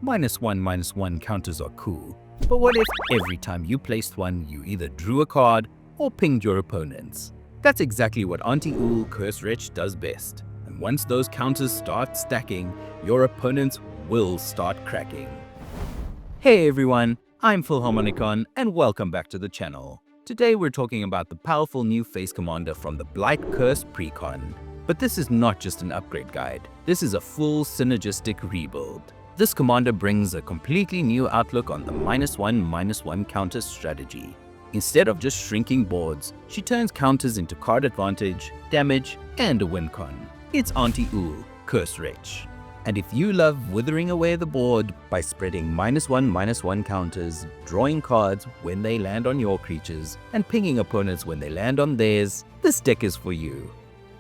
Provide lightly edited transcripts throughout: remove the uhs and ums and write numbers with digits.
-1/-1 counters are cool, but what if every time you placed one, you either drew a card or pinged your opponents? That's exactly what Auntie Ool Cursewretch does best. And once those counters start stacking, your opponents will start cracking. Hey everyone, I'm Philharmonicon and welcome back to the channel. Today we're talking about the powerful new face commander from the Blight Curse precon. But this is not just an upgrade guide, this is a full synergistic rebuild. This commander brings a completely new outlook on the -1/-1 counter strategy. Instead of just shrinking boards, she turns counters into card advantage, damage, and a win con. It's Auntie Ool Cursewretch. And if you love withering away the board by spreading -1/-1 counters, drawing cards when they land on your creatures, and pinging opponents when they land on theirs, this deck is for you.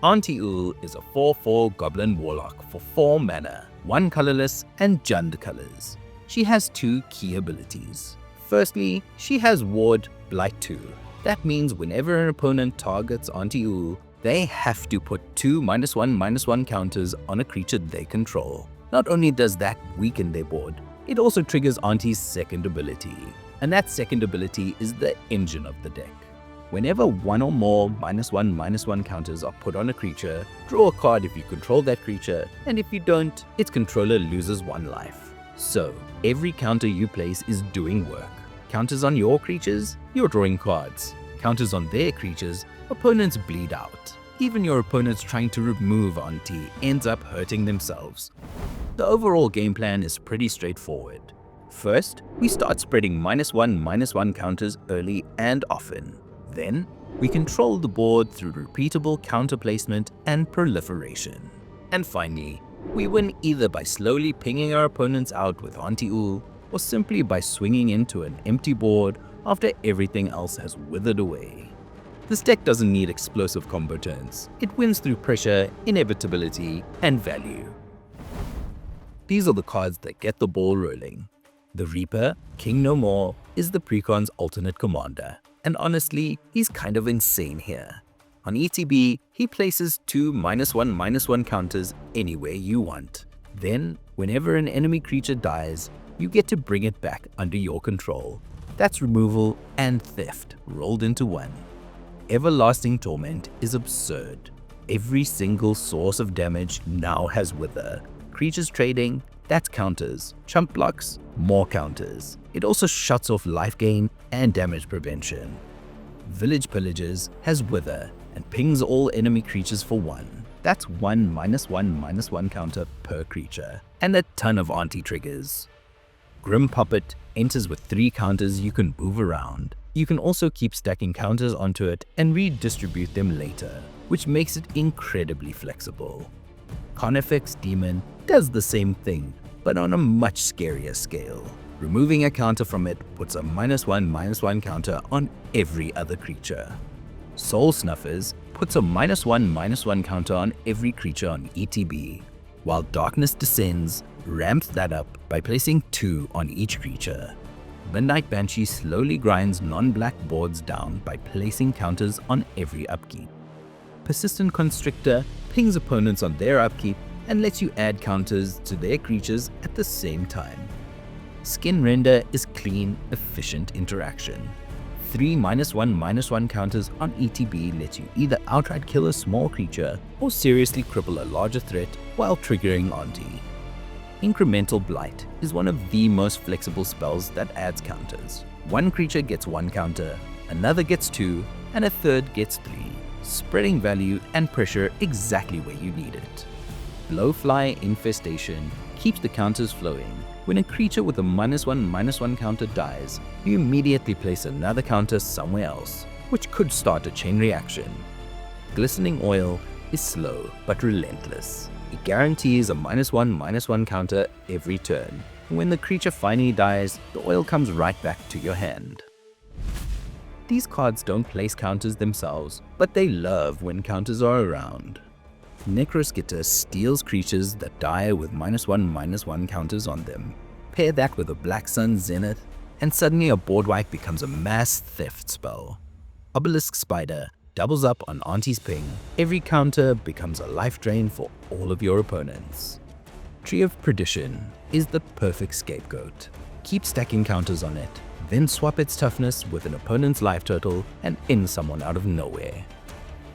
Auntie Ool is a 4/4 Goblin Warlock for 4 mana, 1 colorless and Jund colors. She has 2 key abilities. Firstly, she has Ward Blight 2. That means whenever an opponent targets Auntie Ool, they have to put 2 -1/-1 counters on a creature they control. Not only does that weaken their board, it also triggers Auntie's second ability. And that second ability is the engine of the deck. Whenever one or more -1/-1 counters are put on a creature, draw a card if you control that creature, and if you don't, its controller loses 1 life. So, every counter you place is doing work. Counters on your creatures, you're drawing cards. Counters on their creatures, opponents bleed out. Even your opponents trying to remove Auntie ends up hurting themselves. The overall game plan is pretty straightforward. First, we start spreading -1/-1 counters early and often. Then, we control the board through repeatable counter placement and proliferation. And finally, we win either by slowly pinging our opponents out with Auntie Ool, or simply by swinging into an empty board after everything else has withered away. This deck doesn't need explosive combo turns. It wins through pressure, inevitability, and value. These are the cards that get the ball rolling. The Reaper, King No More, is the precon's alternate commander. And honestly, he's kind of insane here. On ETB, he places 2 -1/-1 counters anywhere you want. Then, whenever an enemy creature dies, you get to bring it back under your control. That's removal and theft rolled into one. Everlasting Torment is absurd. Every single source of damage now has Wither. Creatures trading, that's counters. Chump blocks, more counters. It also shuts off life gain and damage prevention. Village Pillagers has Wither and pings all enemy creatures for 1. That's 1 -1/-1 counter per creature, and a ton of Auntie triggers. Grim Puppet enters with 3 counters you can move around. You can also keep stacking counters onto it and redistribute them later, which makes it incredibly flexible. Carnifex Demon does the same thing, but on a much scarier scale. Removing a counter from it puts a -1/-1 counter on every other creature. Soul Snuffers puts a -1/-1 counter on every creature on ETB, while Darkness Descends ramps that up by placing 2 on each creature. Midnight Banshee slowly grinds non-black boards down by placing counters on every upkeep. Persistent Constrictor pings opponents on their upkeep and lets you add counters to their creatures at the same time. Skin Render is clean, efficient interaction. 3 -1/-1 counters on ETB lets you either outright kill a small creature or seriously cripple a larger threat while triggering Auntie. Incremental Blight is one of the most flexible spells that adds counters. One creature gets 1 counter, another gets 2, and a third gets 3, spreading value and pressure exactly where you need it. Blowfly Infestation keeps the counters flowing. When a creature with a -1/-1 counter dies, you immediately place another counter somewhere else, which could start a chain reaction. Glistening Oil is slow but relentless. It guarantees a -1/-1 counter every turn, and when the creature finally dies, the oil comes right back to your hand. These cards don't place counters themselves, but they love when counters are around. Necroskitter steals creatures that die with -1/-1 counters on them. Pair that with a Black Sun Zenith, and suddenly a board wipe becomes a mass theft spell. Obelisk Spider doubles up on Auntie's ping. Every counter becomes a life drain for all of your opponents. Tree of Perdition is the perfect scapegoat. Keep stacking counters on it, then swap its toughness with an opponent's life total and end someone out of nowhere.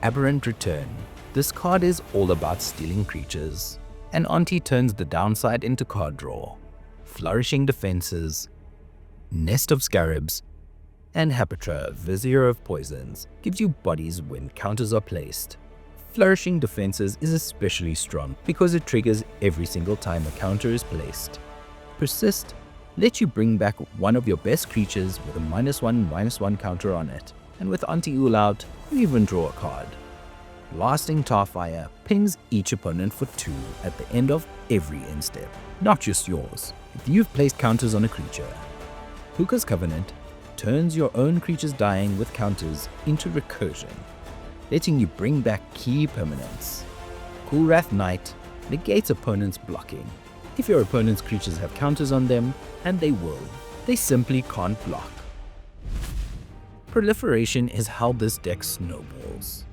Aberrant Return. This card is all about stealing creatures, and Auntie turns the downside into card draw. Flourishing Defenses, Nest of Scarabs, and Hapatra, Vizier of Poisons, gives you bodies when counters are placed. Flourishing Defenses is especially strong because it triggers every single time a counter is placed. Persist lets you bring back one of your best creatures with a -1/-1 counter on it, and with Auntie Ool out, you even draw a card. Lasting Tarfire pings each opponent for 2 at the end of every end step, not just yours, if you've placed counters on a creature. Hookah's Covenant turns your own creatures dying with counters into recursion, letting you bring back key permanents. Coolwrath Knight negates opponents' blocking. If your opponent's creatures have counters on them, and they will, they simply can't block. Proliferation is how this deck snowballs.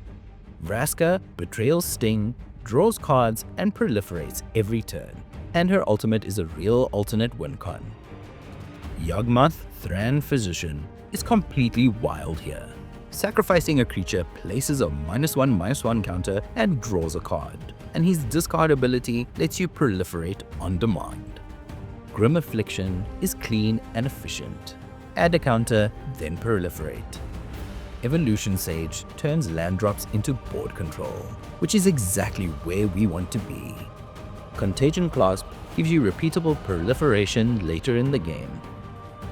Vraska betrayals Sting, draws cards, and proliferates every turn, and her ultimate is a real alternate win con. Yawgmoth Thran Physician is completely wild here. Sacrificing a creature places a -1/-1 counter and draws a card, and his discard ability lets you proliferate on demand. Grim Affliction is clean and efficient. Add a counter, then proliferate. Evolution Sage turns land drops into board control, which is exactly where we want to be. Contagion Clasp gives you repeatable proliferation later in the game.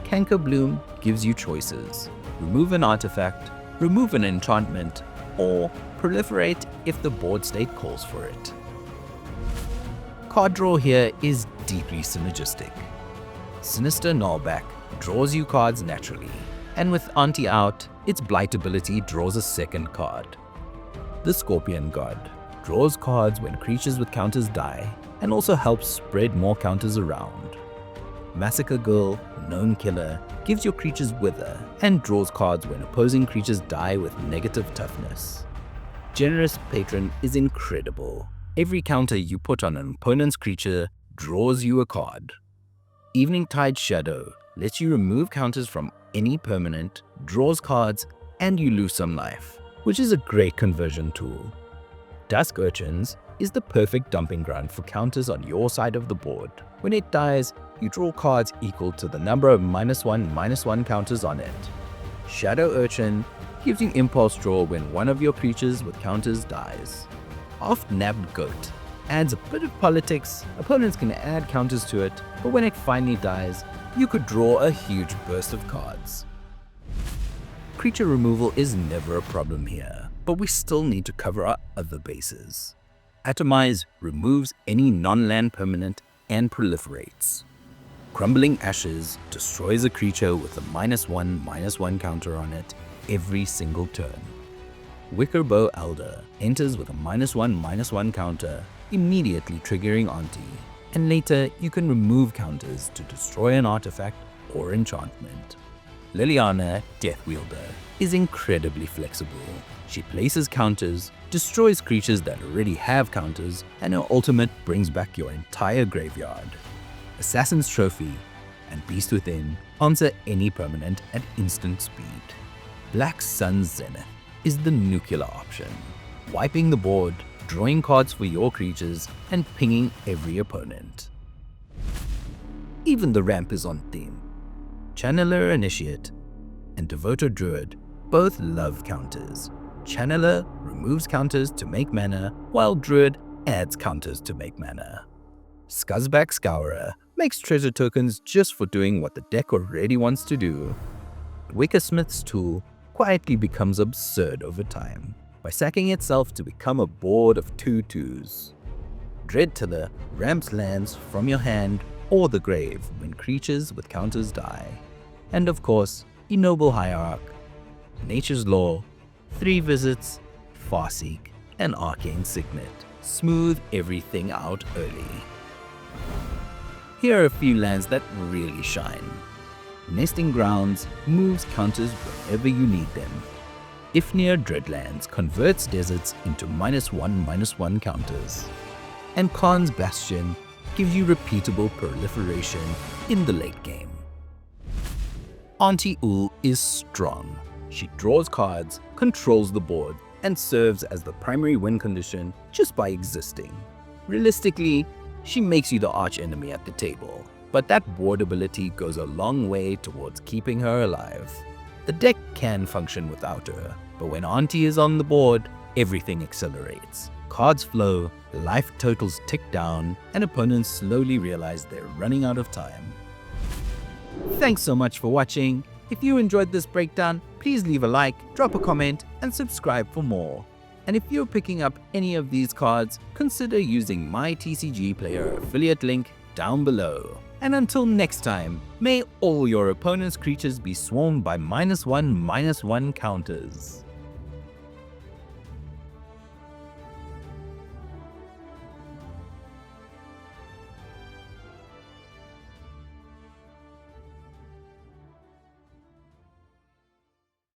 Canker Bloom gives you choices. Remove an artifact, remove an enchantment, or proliferate if the board state calls for it. Card draw here is deeply synergistic. Sinister Nullback draws you cards naturally, and with Auntie out, its Blight ability draws a second card. The Scorpion God draws cards when creatures with counters die, and also helps spread more counters around. Massacre Girl, Known Killer, gives your creatures Wither, and draws cards when opposing creatures die with negative toughness. Generous Patron is incredible. Every counter you put on an opponent's creature draws you a card. Eveningtide Shadow lets you remove counters from any permanent, draws cards, and you lose some life, which is a great conversion tool. Dusk Urchins is the perfect dumping ground for counters on your side of the board. When it dies, you draw cards equal to the number of -1/-1 counters on it. Shadow Urchin gives you impulse draw when one of your creatures with counters dies. Oft-Nabbed Goat adds a bit of politics. Opponents can add counters to it, but when it finally dies, you could draw a huge burst of cards. Creature removal is never a problem here, but we still need to cover our other bases. Atomize removes any non-land permanent and proliferates. Crumbling Ashes destroys a creature with a -1/-1 counter on it every single turn. Wickerbow Elder enters with a -1/-1 counter, immediately triggering Auntie, and later you can remove counters to destroy an artifact or enchantment. Liliana, Death Wielder, is incredibly flexible. She places counters, destroys creatures that already have counters, and her ultimate brings back your entire graveyard. Assassin's Trophy and Beast Within answer any permanent at instant speed. Black Sun's Zenith is the nuclear option, wiping the board, drawing cards for your creatures, and pinging every opponent. Even the ramp is on theme. Channeler Initiate and Devoter Druid both love counters. Channeler removes counters to make mana, while Druid adds counters to make mana. Scuzzback Scourer makes treasure tokens just for doing what the deck already wants to do. Wickersmith's tool quietly becomes absurd over time by sacking itself to become a board of 2/2s. Dreadtiller ramps lands from your hand or the grave when creatures with counters die. And of course, Ignoble Hierarch, Nature's Law, 3 Visits, Farseek, and Arcane Signet smooth everything out early. Here are a few lands that really shine. Nesting Grounds moves counters whenever you need them. Ifnir Dreadlands converts deserts into -1/-1 counters. And Khan's Bastion gives you repeatable proliferation in the late game. Auntie Ool is strong. She draws cards, controls the board, and serves as the primary win condition just by existing. Realistically, she makes you the arch-enemy at the table, but that board ability goes a long way towards keeping her alive. The deck can function without her, but when Auntie is on the board, everything accelerates. Cards flow, life totals tick down, and opponents slowly realize they're running out of time. Thanks so much for watching. If you enjoyed this breakdown, please leave a like, drop a comment, and subscribe for more. And if you're picking up any of these cards, consider using my TCG Player affiliate link down below. And until next time, may all your opponent's creatures be swarmed by -1/-1 counters.